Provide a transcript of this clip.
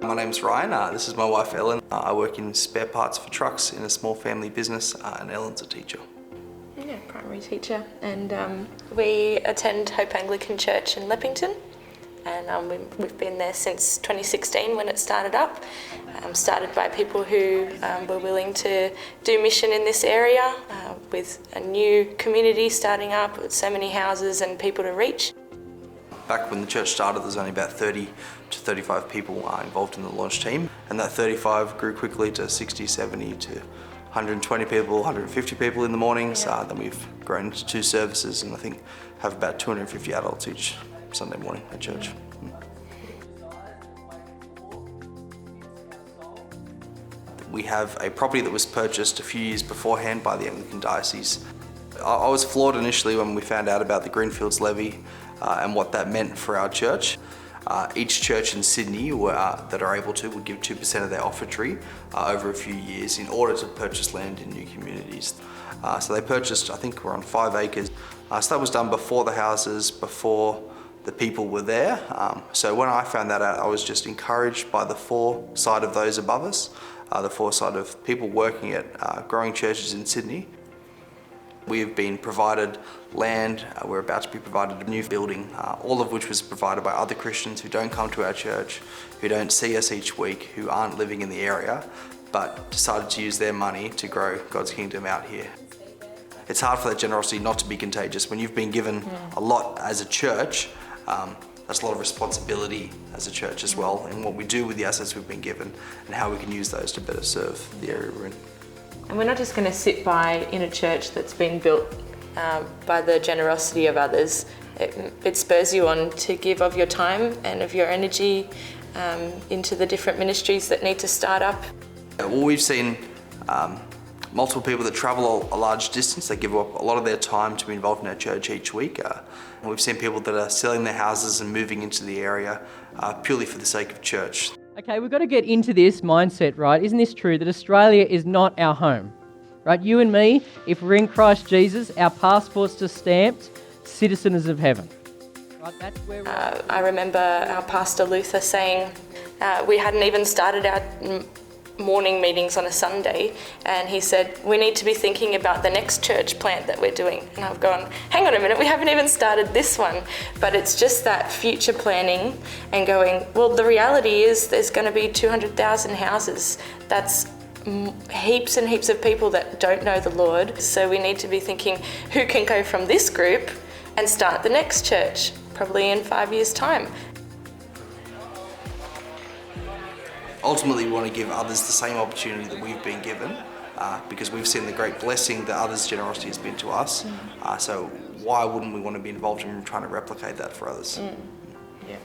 My name's Ryan. This is my wife Ellen. I work in spare parts for trucks in a small family business, and Ellen's a teacher. Yeah, primary teacher. And we attend Hope Anglican Church in Leppington, and we've been there since 2016 when it started up. Started by people who were willing to do mission in this area with a new community starting up with so many houses and people to reach. Back when the church started, there was only about 30 to 35 people involved in the launch team, and that 35 grew quickly to 60, 70 to 120 people, 150 people in the mornings. Then we've grown into 2 services, and I think have about 250 adults each Sunday morning at church. We have a property that was purchased a few years beforehand by the Anglican Diocese. I was floored initially when we found out about the Greenfields levy and what that meant for our church. Each church in Sydney that are able to would give 2% of their offertory over a few years in order to purchase land in new communities. So they purchased, I think we're on 5 acres. So that was done before the houses, before the people were there. So when I found that out, I was just encouraged by the foresight of those above us, the foresight of people working at growing churches in Sydney. We've been provided land, we're about to be provided a new building, all of which was provided by other Christians who don't come to our church, who don't see us each week, who aren't living in the area, but decided to use their money to grow God's kingdom out here. It's hard for that generosity not to be contagious. When you've been given a lot as a church, that's a lot of responsibility as a church as well, in what we do with the assets we've been given and how we can use those to better serve the area we're in. And we're not just going to sit by in a church that's been built by the generosity of others. It spurs you on to give of your time and of your energy into the different ministries that need to start up. Well, we've seen multiple people that travel a large distance. They give up a lot of their time to be involved in our church each week. We've seen people that are selling their houses and moving into the area purely for the sake of church. Okay, we've got to get into this mindset, right? Isn't this true, that Australia is not our home, right? You and me, if we're in Christ Jesus, our passports are stamped citizens of heaven. Right, that's where I remember our pastor Luther saying we hadn't even started our morning meetings on a Sunday, and he said we need to be thinking about the next church plant that we're doing. And I've gone, hang on a minute, we haven't even started this one. But it's just that future planning and going, well, the reality is there's going to be 200,000 houses. That's heaps and heaps of people that don't know the Lord. So we need to be thinking, who can go from this group and start the next church, probably in 5 years' time. Ultimately, we want to give others the same opportunity that we've been given because we've seen the great blessing that others' generosity has been to us. So why wouldn't we want to be involved in trying to replicate that for others? Yeah.